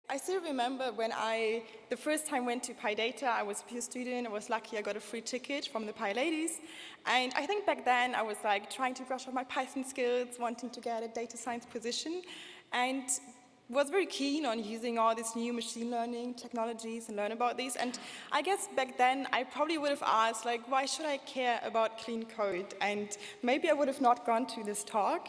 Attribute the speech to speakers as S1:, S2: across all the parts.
S1: I still remember when the first time went to PyData, I was a PhD student. I was lucky I got a free ticket from the Pi ladies. And I think back then I was like trying to brush up my Python skills, wanting to get a data science position, and was very keen on using all these new machine learning technologies and learn about these. And I guess back then I probably would have asked, like, why should I care about clean code? And maybe I would have not gone to this talk.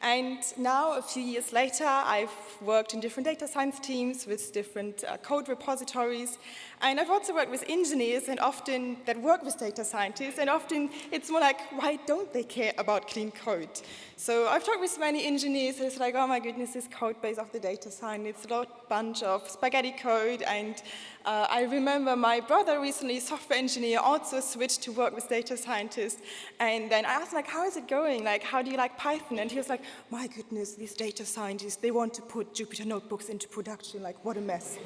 S1: And now, a few years later, I've worked in different data science teams with different code repositories. And I've also worked with engineers and often that work with data scientists. And often it's more like, why don't they care about clean code? So I've talked with many engineers and it's like, oh my goodness, this code base of the data science, it's a bunch of spaghetti code. And I remember my brother recently, a software engineer, also switched to work with data scientists. And then I asked him, like, how is it going? Like, how do you like Python? And he was like, my goodness, these data scientists, they want to put Jupyter notebooks into production. Like, what a mess.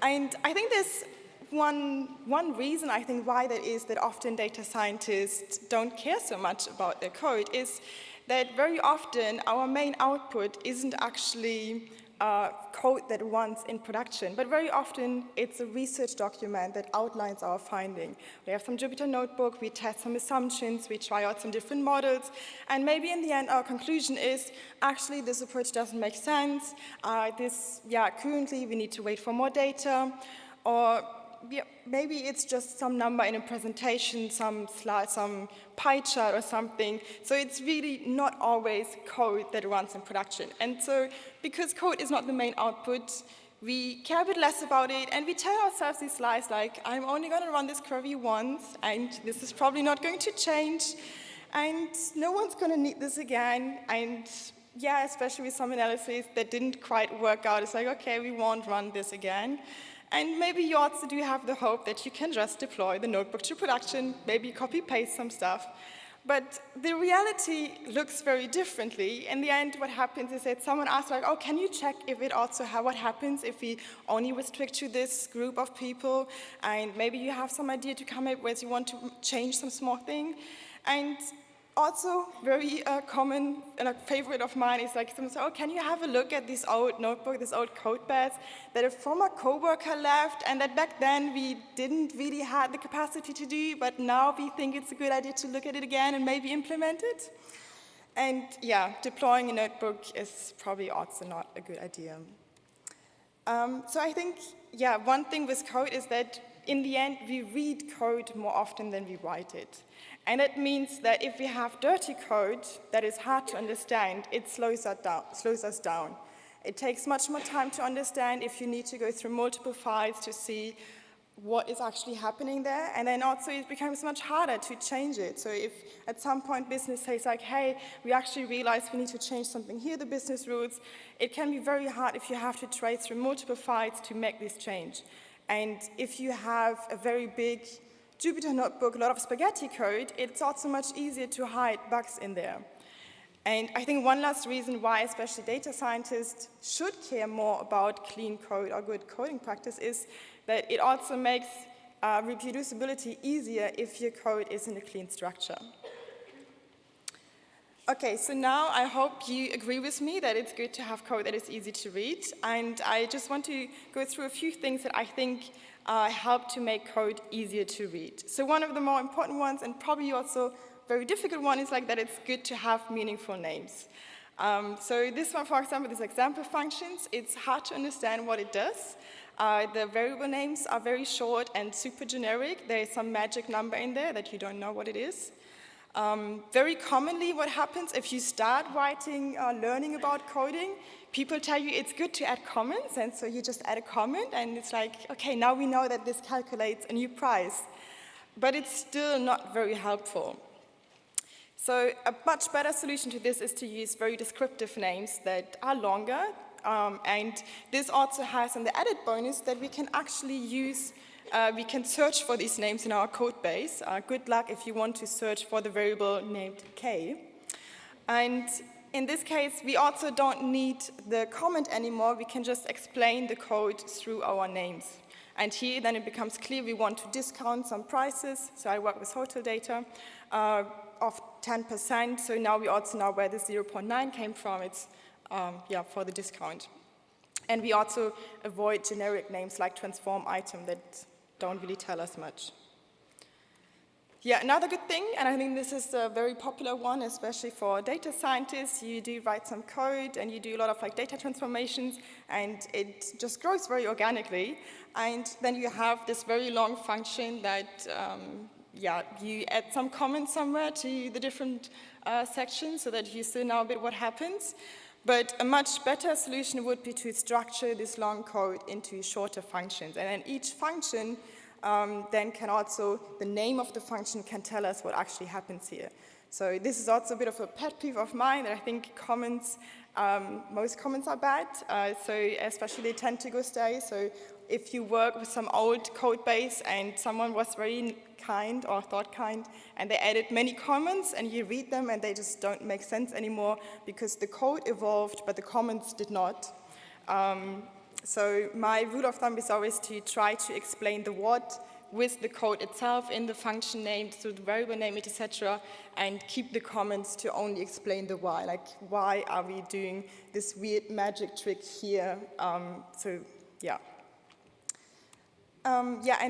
S1: And I think there's one reason, I think, why that is that often data scientists don't care so much about their code is that very often our main output isn't actually code that runs in production, but very often it's a research document that outlines our finding. We have some Jupyter notebook, we test some assumptions, we try out some different models, and maybe in the end our conclusion is, actually this approach doesn't make sense, currently we need to wait for more data, or maybe it's just some number in a presentation, some slide, some pie chart or something. So it's really not always code that runs in production. And so because code is not the main output, we care a bit less about it, and we tell ourselves these lies like, I'm only going to run this query once, and this is probably not going to change, and no one's going to need this again. And yeah, especially with some analyses that didn't quite work out, it's like, okay, we won't run this again. And maybe you also do have the hope that you can just deploy the notebook to production, maybe copy-paste some stuff. But the reality looks very differently. In the end, what happens is that someone asks, like, oh, can you check if it also what happens if we only restrict to this group of people? And maybe you have some idea to come up with, you want to change some small thing. And also, very common favorite of mine is like someone says, oh, can you have a look at this old notebook, this old code base that a former coworker left, and that back then we didn't really have the capacity to do, but now we think it's a good idea to look at it again and maybe implement it. And yeah, deploying a notebook is probably also not a good idea. So I think, yeah, one thing with code is that in the end, we read code more often than we write it. And that means that if we have dirty code that is hard to understand, it slows us down. It takes much more time to understand if you need to go through multiple files to see what is actually happening there. And then also it becomes much harder to change it. So if at some point business says like, hey, we actually realize we need to change something here, the business rules, it can be very hard if you have to trace through multiple files to make this change. And if you have a very big Jupyter notebook, a lot of spaghetti code, it's also much easier to hide bugs in there. And I think one last reason why especially data scientists should care more about clean code or good coding practice is that it also makes reproducibility easier if your code is in a clean structure. Okay, so now I hope you agree with me that it's good to have code that is easy to read. And I just want to go through a few things that I think help to make code easier to read. So one of the more important ones, and probably also very difficult one, is like that it's good to have meaningful names. So this one, for example, this example functions, it's hard to understand what it does. The variable names are very short and super generic. There is some magic number in there that you don't know what it is. Very commonly what happens if you start writing, learning about coding, people tell you it's good to add comments, and so you just add a comment, and it's like, okay, now we know that this calculates a new price. But it's still not very helpful. So a much better solution to this is to use very descriptive names that are longer, and this also has an added bonus that we can actually use we can search for these names in our code base. Good luck if you want to search for the variable named k. And in this case, we also don't need the comment anymore. We can just explain the code through our names. And here, then it becomes clear we want to discount some prices. So I work with hotel data of 10%. So now we also know where the 0.9 came from. It's for the discount. And we also avoid generic names like transform item that don't really tell us much. Yeah, another good thing, and I think this is a very popular one, especially for data scientists, you do write some code and you do a lot of like data transformations, and it just grows very organically. And then you have this very long function that, you add some comments somewhere to the different sections so that you still know a bit what happens. But a much better solution would be to structure this long code into shorter functions. And then each function then can also, the name of the function can tell us what actually happens here. So this is also a bit of a pet peeve of mine, that I think comments, most comments are bad, so especially they tend to go stray. So if you work with some old code base and someone was very kind or thought kind, and they added many comments and you read them and they just don't make sense anymore because the code evolved but the comments did not. So my rule of thumb is always to try to explain the what with the code itself in the function name, so the variable name, etc., and keep the comments to only explain the why, like why are we doing this weird magic trick here, and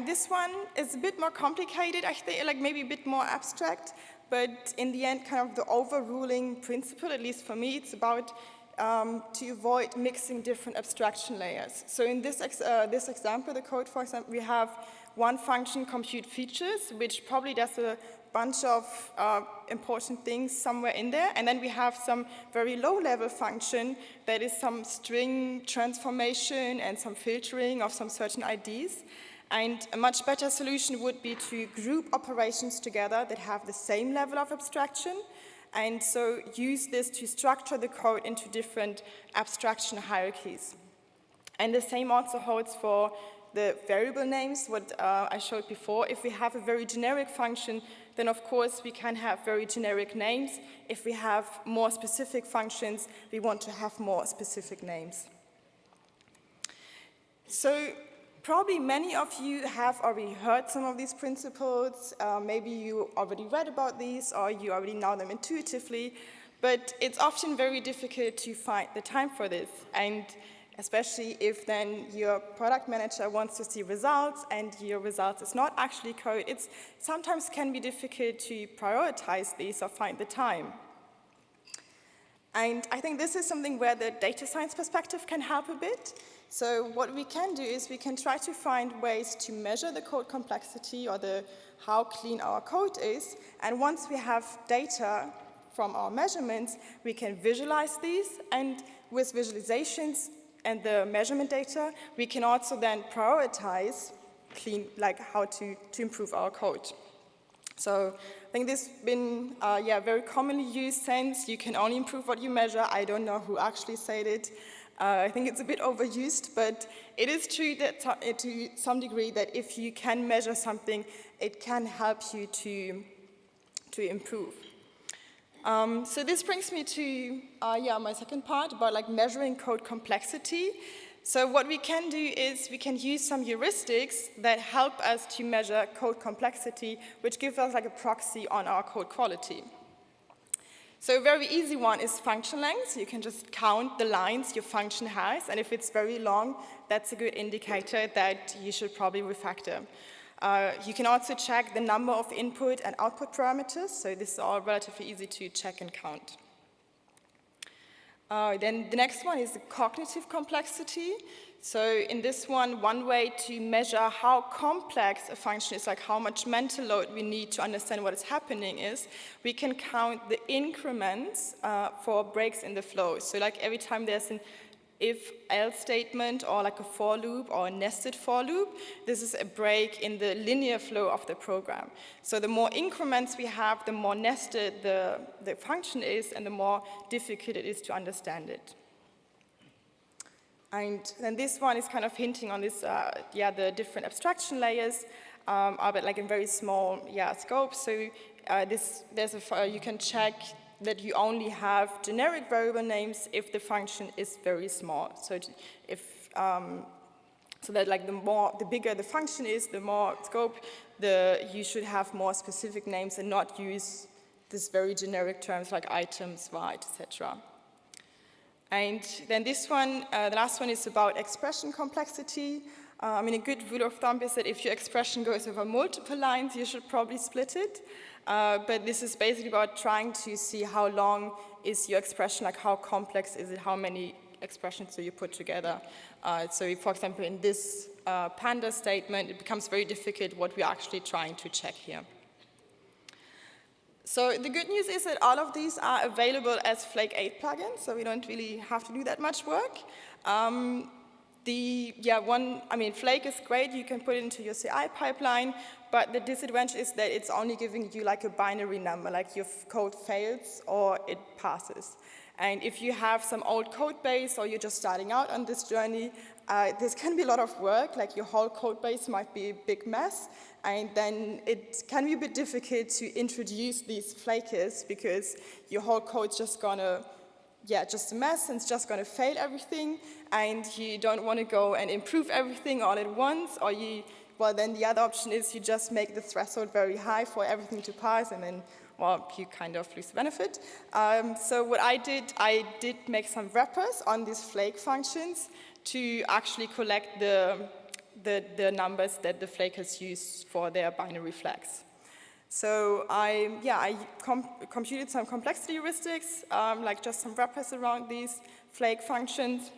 S1: this one is a bit more complicated, I think, like maybe a bit more abstract, but in the end, kind of the overruling principle, at least for me, it's about to avoid mixing different abstraction layers. So in this example, the code, for example, we have one function, compute features, which probably does a bunch of important things somewhere in there, and then we have some very low-level function that is some string transformation and some filtering of some certain IDs. And a much better solution would be to group operations together that have the same level of abstraction, and so use this to structure the code into different abstraction hierarchies. And the same also holds for the variable names, what I showed before. If we have a very generic function, then of course we can have very generic names. If we have more specific functions, we want to have more specific names. So probably many of you have already heard some of these principles. Maybe you already read about these or you already know them intuitively, but it's often very difficult to find the time for this. And especially if then your product manager wants to see results and your results is not actually code, it sometimes can be difficult to prioritize these or find the time. And I think this is something where the data science perspective can help a bit. So what we can do is we can try to find ways to measure the code complexity or how clean our code is. And once we have data from our measurements, we can visualize these. And with visualizations and the measurement data, we can also then prioritize like how to improve our code. So I think this has been very commonly used since you can only improve what you measure. I don't know who actually said it. I think it's a bit overused, but it is true that to some degree that if you can measure something, it can help you to improve. So this brings me to my second part about like measuring code complexity. So what we can do is we can use some heuristics that help us to measure code complexity, which gives us like a proxy on our code quality. So a very easy one is function length. You can just count the lines your function has, and if it's very long, that's a good indicator that you should probably refactor. You can also check the number of input and output parameters, so this is all relatively easy to check and count. Then the next one is the cognitive complexity. So in this one way to measure how complex a function is, like how much mental load we need to understand what is happening is, we can count the increments for breaks in the flow. So like every time there's an if-else statement or like a for loop or a nested for loop, this is a break in the linear flow of the program. So the more increments we have, the more nested the function is and the more difficult it is to understand it. And then this one is kind of hinting on this, the different abstraction layers, but like in very small scope. So you can check that you only have generic variable names if the function is very small. So so that like the bigger the function is, the more scope, you should have more specific names and not use this very generic terms like items, write, etc. And then this one, the last one is about expression complexity. I mean, a good rule of thumb is that if your expression goes over multiple lines, you should probably split it. But this is basically about trying to see how long is your expression, like how complex is it, how many expressions do you put together. So if, for example, in this panda statement, it becomes very difficult what we're actually trying to check here. So the good news is that all of these are available as Flake 8 plugins, so we don't really have to do that much work. Flake is great, you can put it into your CI pipeline, but the disadvantage is that it's only giving you like a binary number, like your code fails or it passes. And if you have some old code base or you're just starting out on this journey, this can be a lot of work, like your whole code base might be a big mess, and then it can be a bit difficult to introduce these flakers because your whole code's just gonna, just a mess and it's just gonna fail everything, and you don't wanna go and improve everything all at once, or then the other option is you just make the threshold very high for everything to pass, and then you kind of lose the benefit. So what I did make some wrappers on these flake functions to actually collect the numbers that the flakers use for their binary flags. So I computed some complexity heuristics, like just some wrappers around these flake functions.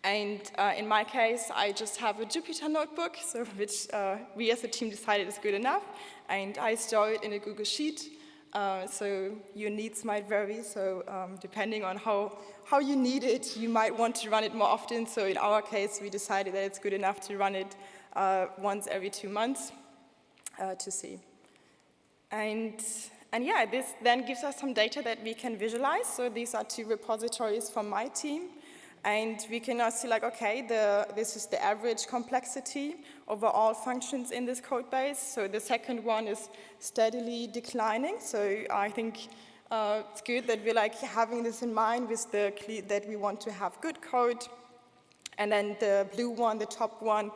S1: And in my case, I just have a Jupyter notebook, which we as a team decided is good enough. And I store it in a Google Sheet. So your needs might vary. So depending on how you need it, you might want to run it more often. So in our case, we decided that it's good enough to run it once every 2 months to see. And this then gives us some data that we can visualize. So these are 2 repositories from my team. And we can now see, like, okay, this is the average complexity over all functions in this code base. So the second one is steadily declining. So I think it's good that we're like having this in mind with that we want to have good code. And then the blue one, the top one,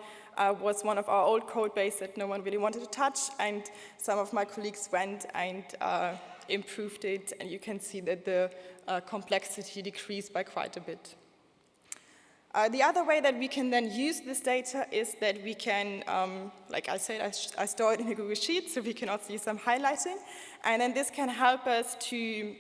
S1: was one of our old code base that no one really wanted to touch. And some of my colleagues went and improved it. And you can see that the complexity decreased by quite a bit. The other way that we can then use this data is that we can, like I said, I store it in a Google Sheet, so we can also use some highlighting. And then this can help us to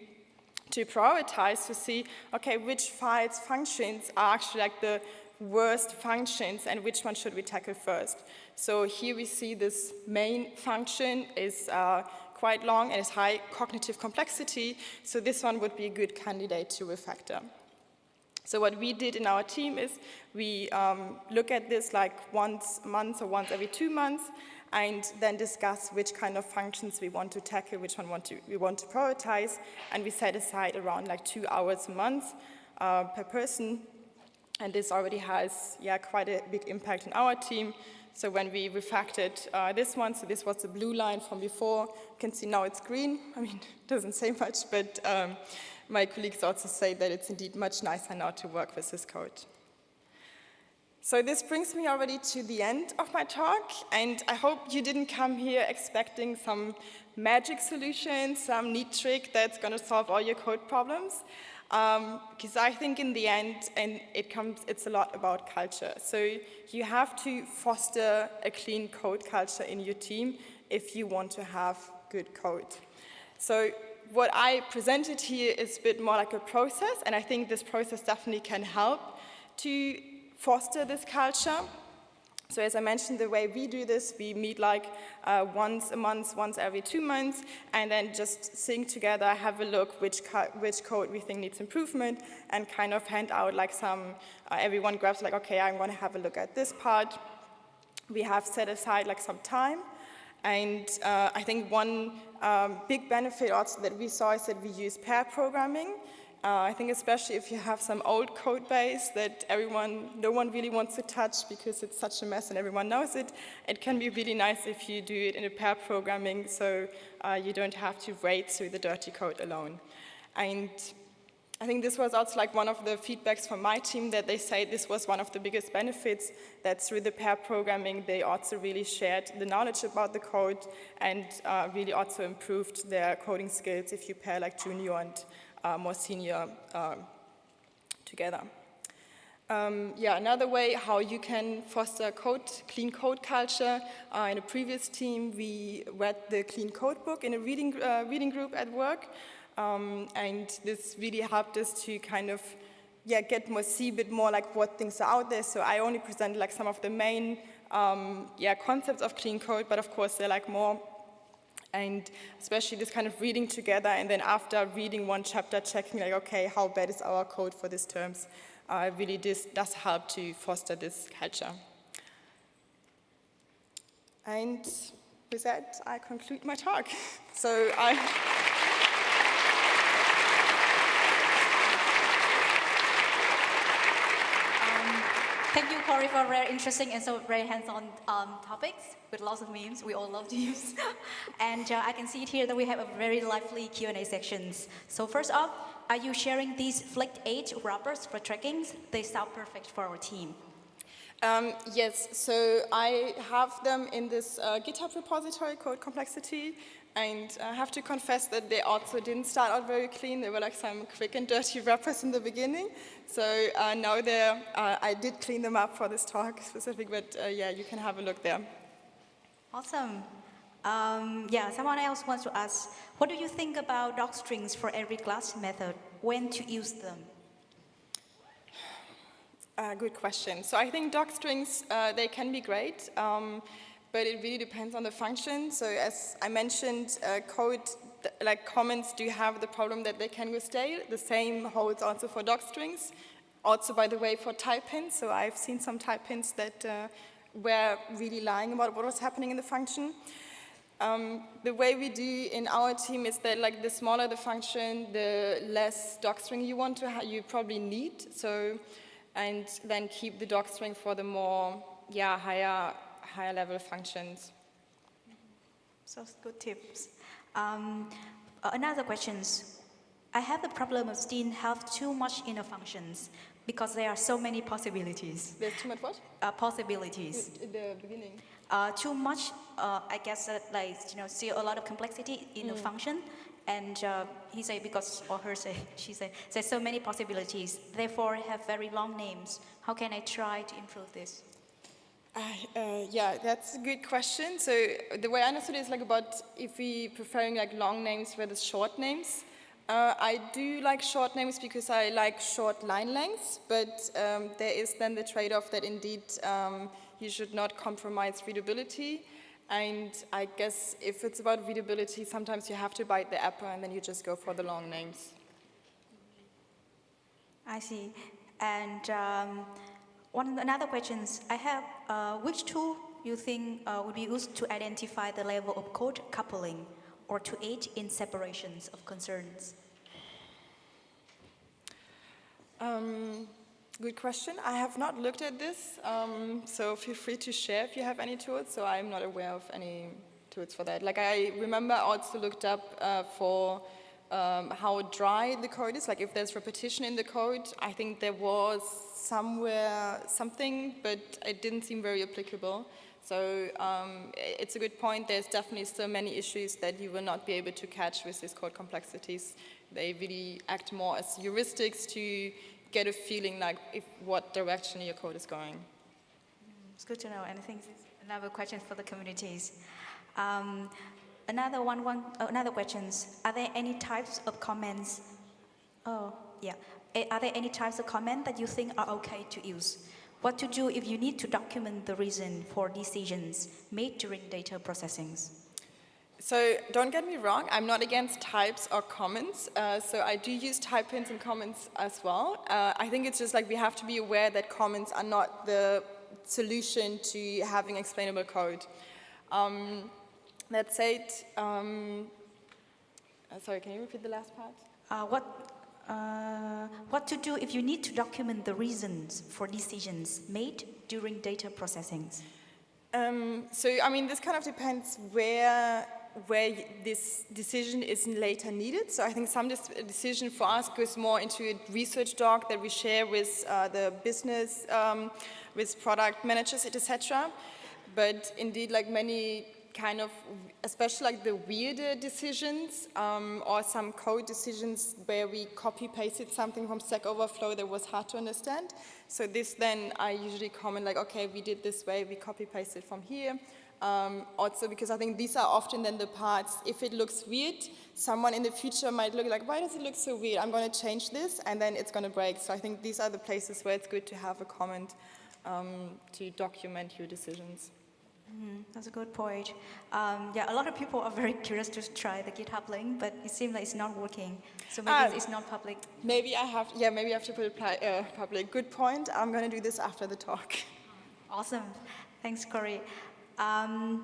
S1: prioritize, to see, okay, which functions are actually like the worst functions and which one should we tackle first. So here we see this main function is quite long and has high cognitive complexity, so this one would be a good candidate to refactor. So what we did in our team is we look at this like once a month or once every 2 months, and then discuss which kind of functions we want to tackle, which one we want to prioritize, and we set aside around like 2 hours a month per person, and this already has quite a big impact on our team. So when we refactored this one, so this was the blue line from before, you can see now it's green. I mean, it doesn't say much, but my colleagues also say that it's indeed much nicer now to work with this code. So this brings me already to the end of my talk, and I hope you didn't come here expecting some magic solution, some neat trick that's going to solve all your code problems, because I think in the end, and it's a lot about culture. So you have to foster a clean code culture in your team if you want to have good code. So what I presented here is a bit more like a process, and I think this process definitely can help to foster this culture. So as I mentioned, the way we do this, we meet like once a month, once every 2 months, and then just think together, have a look which code we think needs improvement, and kind of hand out like some, everyone grabs like, okay, I'm going to have a look at this part. We have set aside like some time. And I think one big benefit also that we saw is that we use pair programming. I think especially if you have some old code base that no one really wants to touch because it's such a mess and everyone knows it, it can be really nice if you do it in a pair programming, so you don't have to wade through the dirty code alone. And I think this was also like one of the feedbacks from my team, that they say this was one of the biggest benefits, that through the pair programming they also really shared the knowledge about the code and really also improved their coding skills if you pair like junior and more senior together. Another way how you can foster clean code culture. In a previous team, we read the clean code book in a reading group at work, and this really helped us to kind of see a bit more like what things are out there. So I only presented like some of the main concepts of clean code, but of course there are like more. And especially this kind of reading together, and then after reading one chapter, checking like, okay, how bad is our code for these terms? Really does help to foster this culture. And with that, I conclude my talk. So
S2: Thank you, Corrie, for very interesting and so very hands-on topics with lots of memes we all love to use. And I can see it here that we have a very lively Q&A sections. So first up, are you sharing these flicked edge wrappers for trackings? They sound perfect for our team.
S1: Yes, so I have them in this GitHub repository called Complexity, and I have to confess that they also didn't start out very clean. There were like some quick and dirty wrappers in the beginning. So now I did clean them up for this talk specific, but you can have a look there.
S2: Awesome. Someone else wants to ask, what do you think about docstrings for every class method? When to use them?
S1: Good question. So I think docstrings, they can be great, but it really depends on the function. So as I mentioned, code, like comments do have the problem that they can go stale. The same holds also for docstrings. Also, by the way, for type hints. So I've seen some type hints that were really lying about what was happening in the function. The way we do in our team is that like the smaller the function, the less docstring you probably need. So, and then keep the docstring for the more higher level functions.
S2: So good tips. Another question. I have the problem of still have too much inner functions because there are so many possibilities.
S1: There's too much what?
S2: Possibilities.
S1: In the beginning.
S2: Too much, I guess that still a lot of complexity in the function. And he said she said, there's so many possibilities, therefore have very long names. How can I try to improve this?
S1: That's a good question. So the way I understood it is like about if we preferring like long names versus short names. I do like short names because I like short line lengths, but there is then the trade-off that indeed you should not compromise readability. And I guess if it's about readability, sometimes you have to bite the apple and then you just go for the long names.
S2: I see. And another question I have, which tool you think would be used to identify the level of code coupling or to aid in separations of concerns?
S1: Good question. I have not looked at this, so feel free to share if you have any tools. So I'm not aware of any tools for that. Like I remember I also looked up for how dry the code is, like if there's repetition in the code. I think there was somewhere something, but it didn't seem very applicable. So it's a good point. There's definitely so many issues that you will not be able to catch with these code complexities. They really act more as heuristics to get a feeling like what direction your code is going.
S2: It's good to know, and I think this is another question for the communities. Another questions. Are there any types of comments? Are there any types of comment that you think are okay to use? What to do if you need to document the reason for decisions made during data processing?
S1: So don't get me wrong, I'm not against types or comments. So I do use type hints and comments as well. I think it's just like we have to be aware that comments are not the solution to having explainable code. That said, sorry, can you repeat the last part?
S2: What to do if you need to document the reasons for decisions made during data processing?
S1: So, I mean, this kind of depends where this decision is later needed. So I think some decision for us goes more into a research doc that we share with the business, with product managers, etc. But indeed, like many kind of, especially like the weirder decisions or some code decisions where we copy-pasted something from Stack Overflow that was hard to understand. So this then I usually comment like, okay, we did this way, we copy-pasted from here. Also because I think these are often then the parts, if it looks weird, someone in the future might look like, why does it look so weird? I'm going to change this, and then it's going to break. So I think these are the places where it's good to have a comment to document your decisions.
S2: That's a good point. Yeah, a lot of people are very curious to try the GitHub link, but it seems like it's not working. So maybe it's not public.
S1: Maybe I have to put it public. Good point. I'm going to do this after the talk.
S2: Awesome. Thanks, Corrie.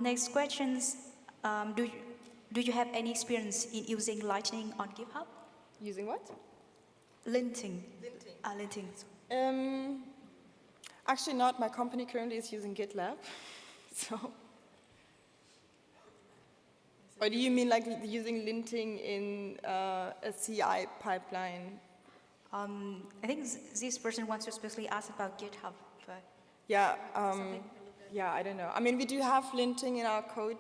S2: Next questions. Do you have any experience in using Lightning on GitHub?
S1: Using what?
S2: Linting.
S1: Linting. Actually not. My company currently is using GitLab. So. Or do you mean like using linting in a CI pipeline?
S2: I think this person wants to specifically ask about GitHub, but
S1: yeah, I don't know. I mean, we do have linting in our code,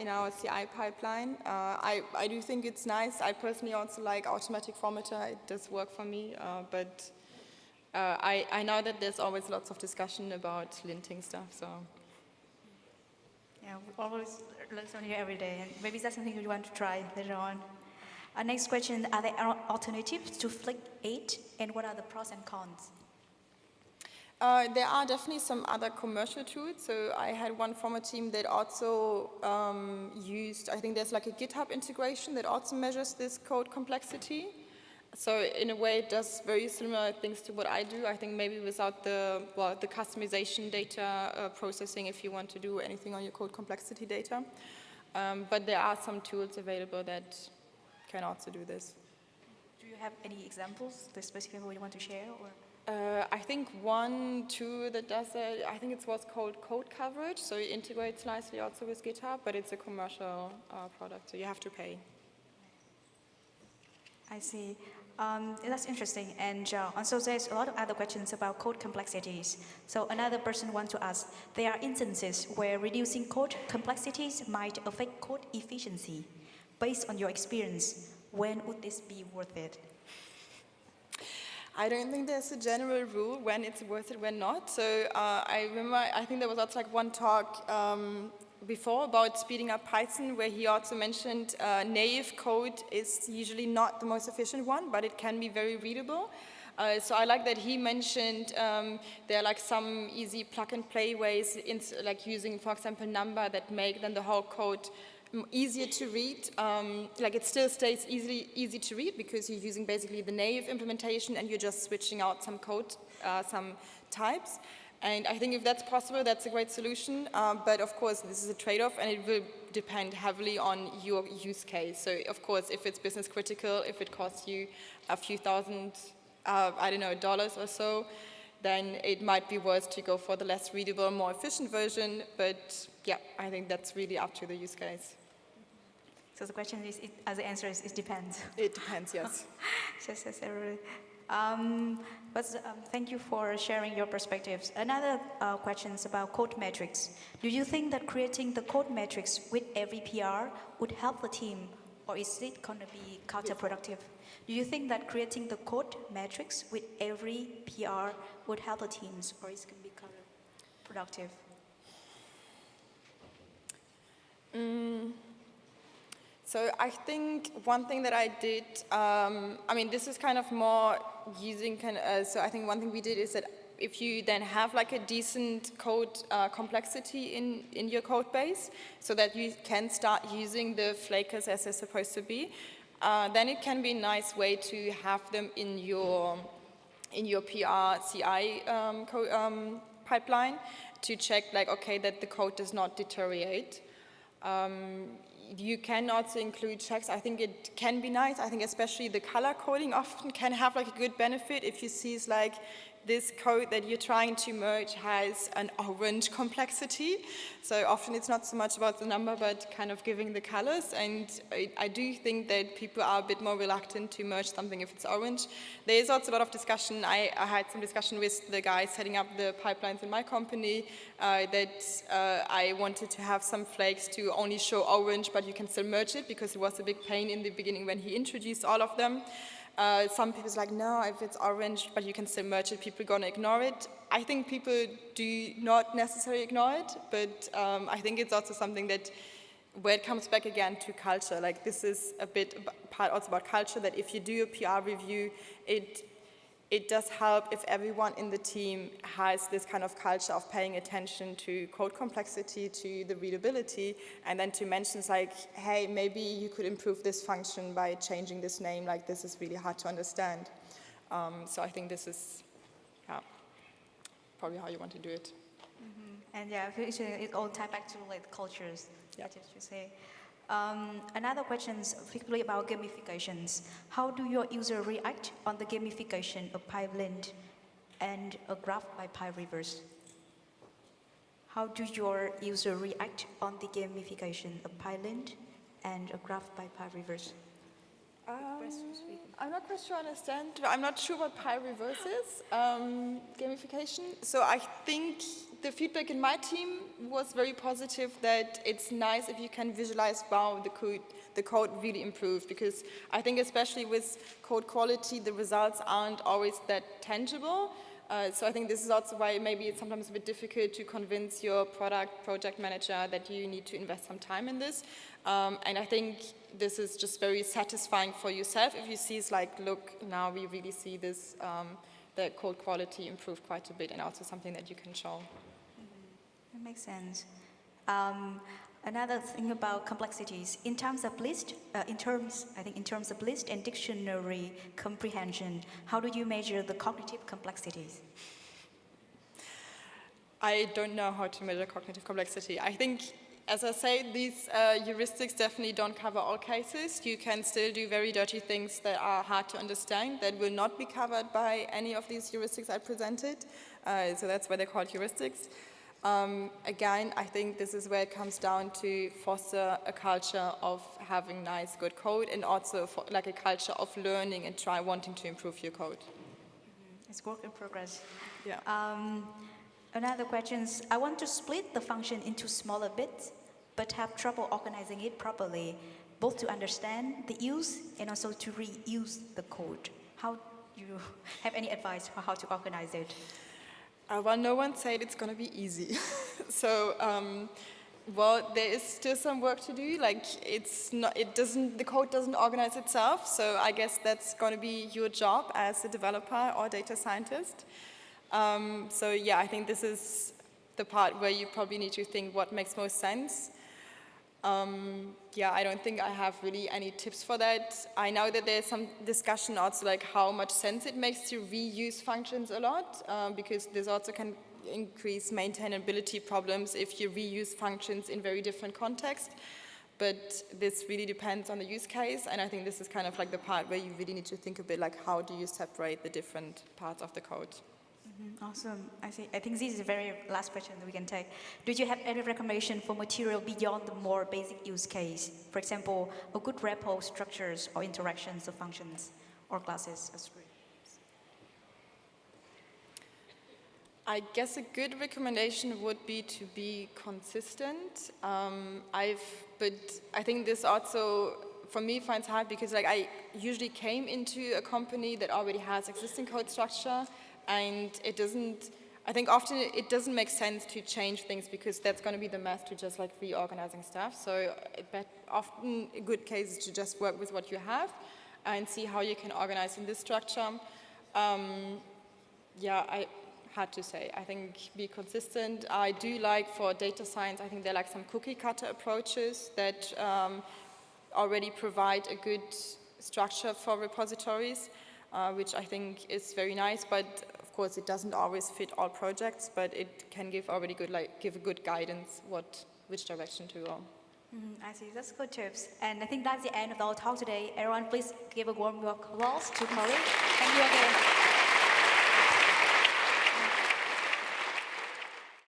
S1: in our CI pipeline. I do think it's nice. I personally also like automatic formatter. It does work for me, but I know that there's always lots of discussion about linting stuff. So.
S2: Yeah, we always learn something here every day, and maybe that's something you want to try later on. Our next question, are there alternatives to Flick 8, and what are the pros and cons?
S1: There are definitely some other commercial tools. So I had one from a team that also used, I think there's like a GitHub integration that also measures this code complexity. So in a way, it does very similar things to what I do. I think maybe without the customization data processing if you want to do anything on your code complexity data. But there are some tools available that can also do this.
S2: Do you have any examples, the specific one you want to share? Or?
S1: I think one tool that does it, I think it was called Code Coverage. So it integrates nicely also with GitHub, but it's a commercial product, so you have to pay.
S2: I see. That's interesting. And also there's a lot of other questions about code complexities. So another person wants to ask, there are instances where reducing code complexities might affect code efficiency. Based on your experience, when would this be worth it?
S1: I don't think there's a general rule when it's worth it, when not. So I remember, I think there was also like one talk before about speeding up Python, where he also mentioned naive code is usually not the most efficient one, but it can be very readable. So I like that he mentioned there are like some easy plug-and-play ways, like using, for example, number that make then the whole code easier to read. Like it still stays easy to read because you're using basically the naive implementation and you're just switching out some code, some types. And I think if that's possible, that's a great solution. But of course, this is a trade-off, and it will depend heavily on your use case. So of course, if it's business critical, if it costs you a few thousand, I don't know, dollars or so, then it might be worth to go for the less readable, more efficient version. But yeah, I think that's really up to the use case.
S2: So the question is, the answer is, it depends.
S1: It depends, yes.
S2: Yes, everybody. Thank you for sharing your perspectives. Another question is about code metrics. Do you think that creating the code metrics with every PR would help the team, or is it going to be counterproductive? Do you think that creating the code metrics with every PR would help the teams, or is it going to be counterproductive?
S1: So I think one thing that I did, I mean, this is kind of more using so I think one thing we did is that if you then have like a decent code complexity in your code base, so that you can start using the flakers as they're supposed to be, then it can be a nice way to have them in your PR CI pipeline to check like, okay, that the code does not deteriorate. you can also include checks. I think it can be nice. I think especially the color coding often can have like a good benefit if you see like this code that you're trying to merge has an orange complexity. So often it's not so much about the number, but kind of giving the colors. And I do think that people are a bit more reluctant to merge something if it's orange. There is also a lot of discussion. I had some discussion with the guys setting up the pipelines in my company that I wanted to have some flakes to only show orange, but you can still merge it because it was a big pain in the beginning when he introduced all of them. Some people's like, no, if it's orange, but you can still merge it, people are going to ignore it. I think people do not necessarily ignore it, but I think it's also something that, where it comes back again to culture, like this is a bit part also about culture, that if you do a PR review, it does help if everyone in the team has this kind of culture of paying attention to code complexity, to the readability, and then to mentions like, hey, maybe you could improve this function by changing this name, like this is really hard to understand. So I think this is probably how you want to do it.
S2: Mm-hmm. And yeah, it all ties back to like cultures,
S1: Yeah.
S2: that you say. Another question is particularly about gamifications. How do your user react on the gamification of PyBlend and a graph by PyReverse? How do your user react on the gamification of PyBlend and a graph by PyReverse?
S1: I'm not quite sure I understand. I'm not sure what PyReverse is, gamification. So I think the feedback in my team was very positive, that it's nice if you can visualize, wow, the code really improved, because I think especially with code quality, the results aren't always that tangible. So I think this is also why maybe it's sometimes a bit difficult to convince your project manager that you need to invest some time in this. And I think this is just very satisfying for yourself if you see it's like, look, now we really see this, the code quality improved quite a bit, and also something that you can show.
S2: That makes sense. Another thing about complexities, in terms of list, in terms of list and dictionary comprehension, how do you measure the cognitive complexities?
S1: I don't know how to measure cognitive complexity. I think, as I say, these heuristics definitely don't cover all cases. You can still do very dirty things that are hard to understand that will not be covered by any of these heuristics I presented. So that's why they're called heuristics. Again, I think this is where it comes down to foster a culture of having nice, good code, and also like a culture of learning and wanting to improve your code.
S2: It's work in progress.
S1: Yeah.
S2: Another question is, I want to split the function into smaller bits, but have trouble organizing it properly, both to understand the use and also to reuse the code. How do you have any advice for how to organize it?
S1: Well, no one said it's going to be easy. So, well, there is still some work to do. Like, the code doesn't organize itself. So I guess that's going to be your job as a developer or data scientist. So yeah, I think this is the part where you probably need to think what makes most sense. Yeah, I don't think I have really any tips for that. I know that there's some discussion also like how much sense it makes to reuse functions a lot, because this also can increase maintainability problems if you reuse functions in very different contexts. But this really depends on the use case, and I think this is kind of like the part where you really need to think a bit like how do you separate the different parts of the code.
S2: Awesome. I think this is the very last question that we can take. Do you have any recommendation for material beyond the more basic use case? For example, a good repo structures or interactions of functions or classes as
S1: I guess a good recommendation would be to be consistent. But I think this also, for me, finds hard because like I usually came into a company that already has existing code structure, and I think often it doesn't make sense to change things because that's going to be the mess to just like reorganizing stuff. So often a good case is to just work with what you have and see how you can organize in this structure. Yeah, hard to say. I think be consistent. I do like for data science, I think there are like some cookie cutter approaches that already provide a good structure for repositories, which I think is very nice, but of course it doesn't always fit all projects, but it can give a good guidance which direction to go.
S2: I see, that's good tips. And I think that's the end of our talk today. Everyone, please give a warm applause to Corrie. Thank you again.